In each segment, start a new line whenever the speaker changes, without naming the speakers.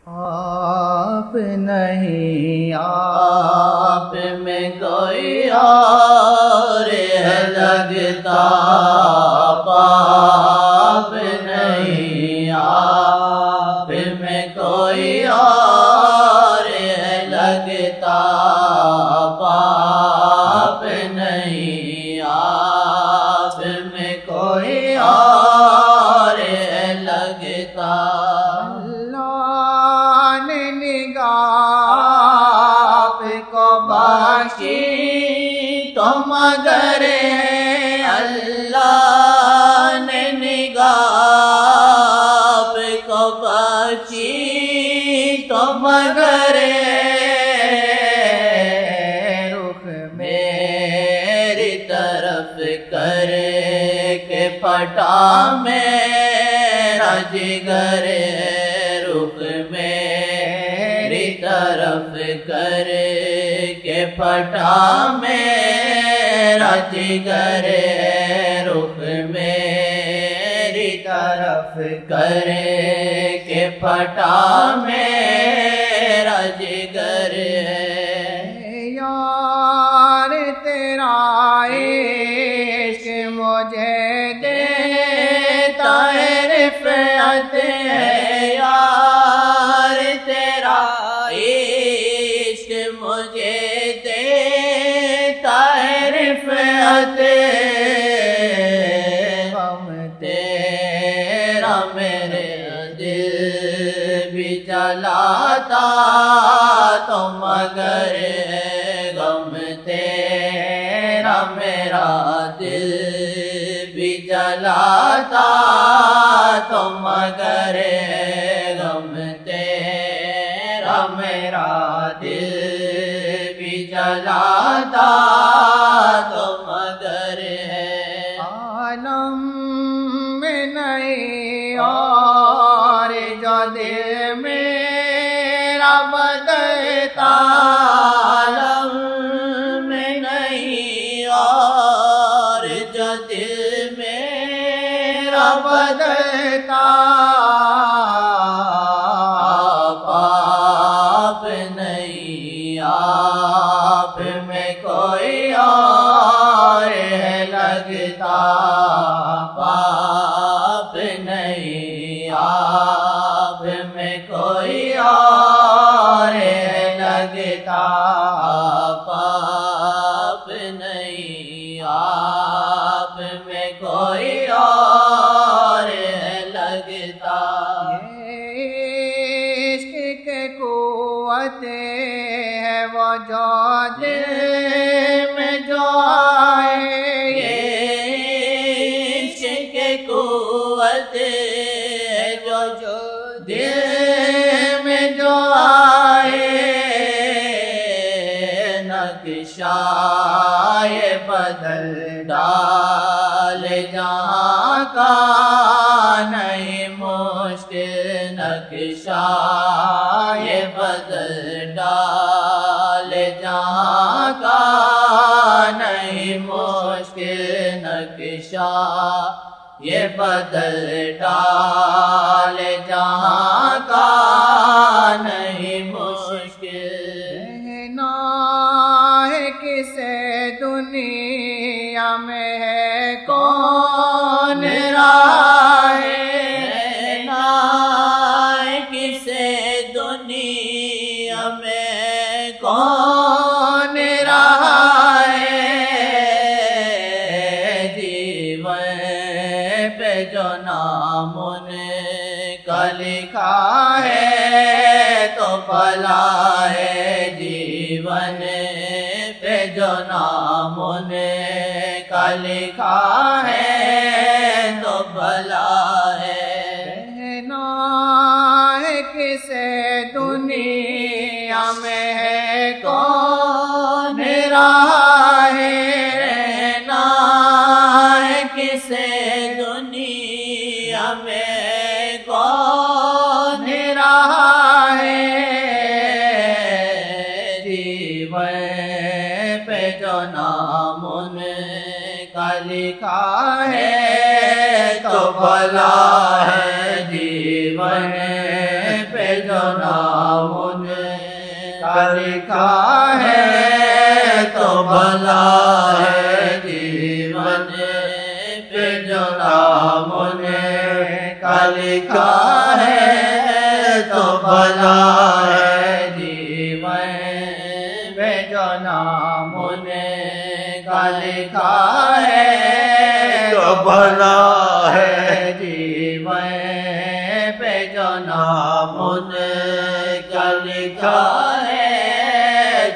آپ نہیں آپ میں کوئی اور ہے لگتا، آپ نہیں آپ میں کوئی اور ہے لگتا، آپ نہیں آپ میں کوئی اور ہے لگتا۔ تو مگر اللہ نے نگاہ آپ کو بخشی، تو مگر رخ میری طرف کر کے پھٹا میرا جگر، رخ میری طرف کر کے پھٹا میرا جگر، رخ میری طرف کر کے پھٹا میرا جگر۔ یار تیرا عشق مجھے دیتا ہے رفعت ہے، یار تیرا عشق مجھے دیتا ہے رفعت، غم تیرا میرے دل بھی جلاتا تو مگر، غم تیرا میرا دل بھی جلاتا تو مگر، غم تیرا میرا دل بھی جلاتا تو مگر ہے۔ عالم میں نہیں اور جو دل میرا بدلتا، عالم میں نہیں اور جو دل میرا بدلتا، آپ نہیں آپ میں کوئی اور ہے لگتا، آپ نہیں آپ میں کوئی اور ہے لگتا، آپ نہیں آپ میں کوئی اور ہے لگتا۔ عشق کی قوت ہے وہ جو دل میں جو آئے، عشق کی قوت ہے جو دل میں جو آئے، نقشۂ بدل ڈال جہاں کا نہیں مشکل، نقشۂ بدل ڈال جہاں کا نہیں مشکل، نقشۂ بدل ڈال جہاں کا نہیں مشکل۔ رہنا ہے کسے دنیا میں ہے کون راہ، رہنا ہے کسے دنیا میں کون راہ ہے، جیون پہ جو نام ان کا لکھا ہے تو بھلا ہے، جیون پہ جو نام ان کا لکھا ہے تو بھلا ہے۔ رہنا ہے کسے دنیا میں ہے کون راہ، رہنا ہے کسے دنیا میں کون راہ ہے، جیون پہ جو نام ان کا لکھا ہے تو بھلا ہے، جیون پہ جو نام کا لکھا ہے تو بھلا ہے جیون پہ جو نام نے کا لکھا ہے تو بھلا ہے جیون پہ جو نام نے کا لکھا ہے تو بھلا ہے جیون پہ جو نام نے کا لکھا ہے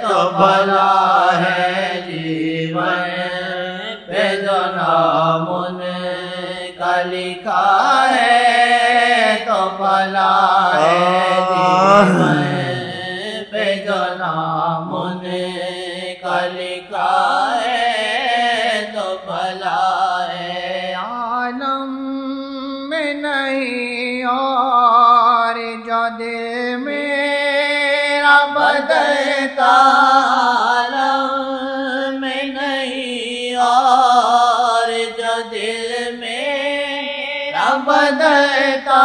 تو بھلا ہے جیون پہ جو نام نے کا لکھا ہے تو بھلا ہے جیون پہ جو نام نے کا لکھا ہے تو بھلا ہے عالم میں نہیں اور جو دل میرا بدلتا عالم میں نہیں اور جو دل میرا بدلتا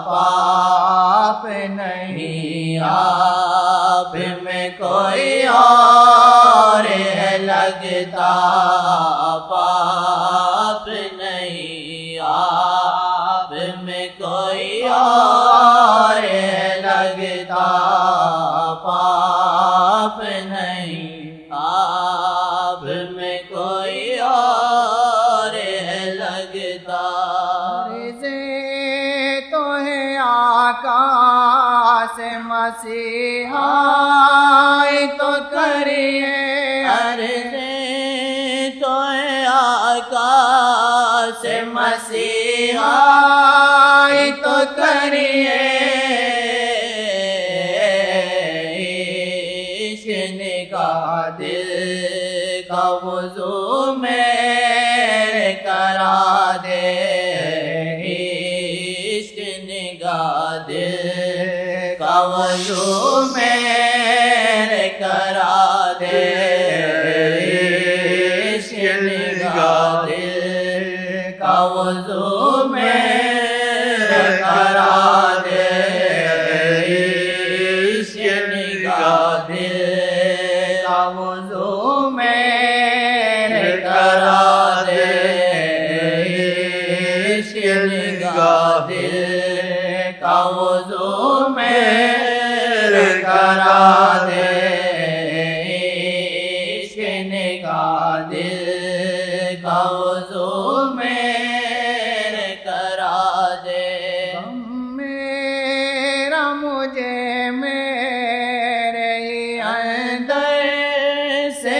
پاپ نہیں آپ میں کوئی اور ہے لگتا پاپ نہیں آپ میں کوئی اور ہے لگتا پاپ نہیں آپ میں کوئی اور ہے لگتا تو ہے آقا سے مسیحا تو کریے عرض تو ہے آقا سے مسیحا تو کریے عشق نگاہ دل کا وضو میں کرا دے عشق نگاہ دل کا وضو میں کرا دے عشق نگاہ دل کا وضو میں کرا دے عشق نگاہ دل کا وضو میں کرا دے عشق نگاہ دل کا وضو میں کرا دے عشق نگاہ دل کا وضو میں کرا دے میرا مجھے میرے ہی اندر سے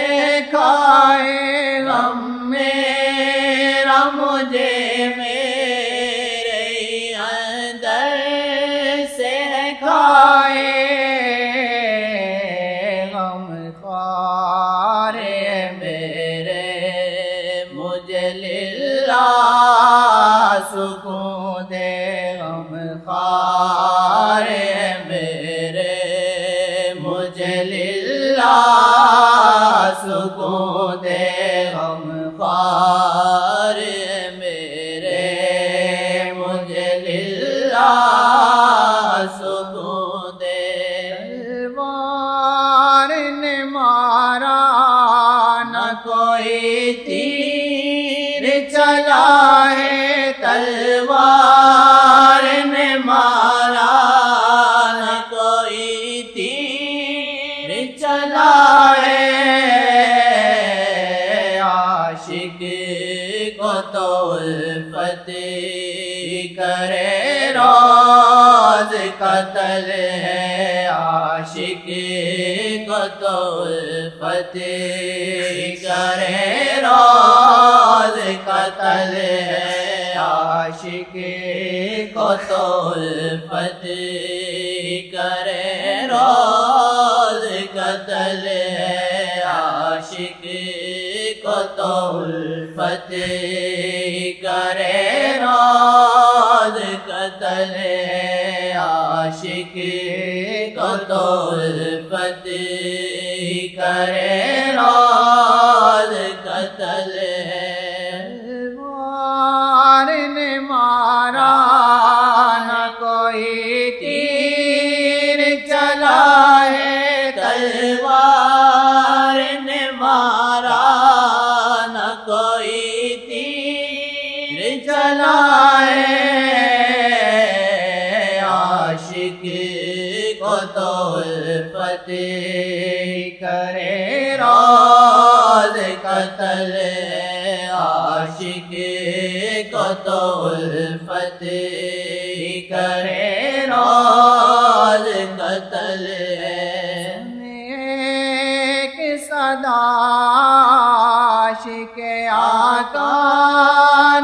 کھائے غم میرا مجھے میرے ہی اندر سے کھائے غم خوار میرے مجھے للہ سکون دے غم خوار میرے مجھے للہ سکون دے غم خوار میرے مجھے للہ سکون دے تلوار نے مارا نہ کوئی تیر چلا ہے تلوار نے مارا نہ کوئی تیر چلا ہے عاشق کو تو الفت کرے روز قتل ہے عاشق کو تو الفت کرے روز قتل ہے عاشق کو تو الفت کرے روز قتل ہے عاشق کو تو الفت کرے روز قتل ہے عاشق کو تو الفت کرے روز قتل ہے تلوار نے مارا نہ کوئی تیر کو تو الفت کرے راز قتل ہے، عاشق کو تو الفت کرے راز قتل ہے۔
ایک صدا عاشق آقا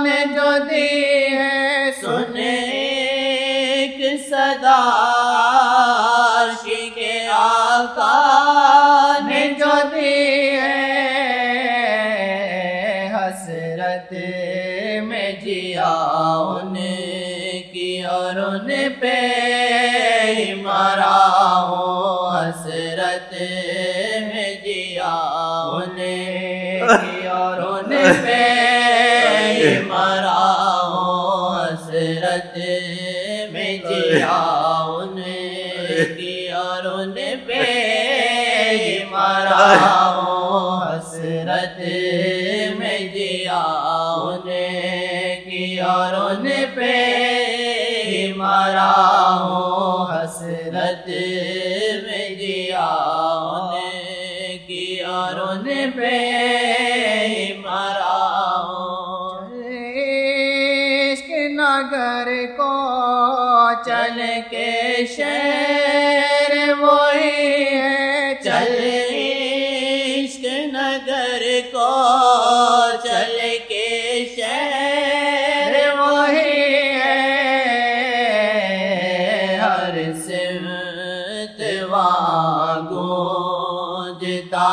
نے جو دی ہے،
سنے ایک صدا عاشق آقا
نے جو دی ہے، حسرت
میں جیا ان کی اور ان پہ مرا ہوں، حسرت میں جیا ان کی اور ان پہ مرا ہوں، حسرت میں جیا ان کی اور ان پہ مرا ہوں، حسرت میں جیا ان کی اور ان پہ مرا ہوں، حسرت میں جیا ان کی اور ان پہ مرا ہوں۔
عشق نگر کو چل کے شہر وہی ہے،
چل عشق نگر کو چل کے شہر
وہی ہے،
ہر سمت وہاں گونجتا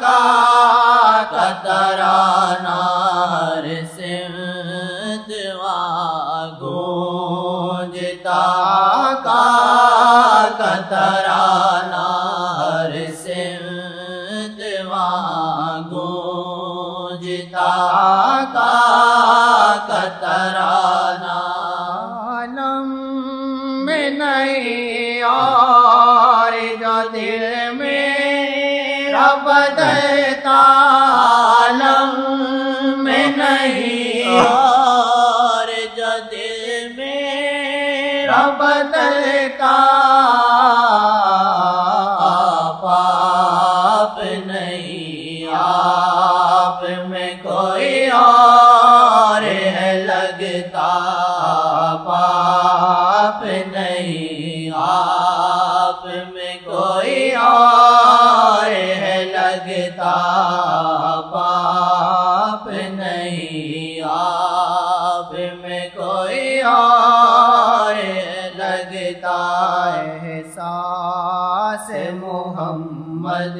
کا ترانہ، ہر سمت وہاں گونجتا کا ترانہ، ہر سمت وہاں گونجتا کا ترانہ۔
عالم میں نہیں اور جو دل میرا بدلتا، عالم میں نہیں
اور جو دل میرا
بدلتا،
آپ نہیں، آپ میں کوئی اور ہے لگتا، آپ نہیں، آپ میں کوئی اور ہے لگتا، آپ نہیں، آپ میں کوئی اور ہے لگتا۔
احساس محمد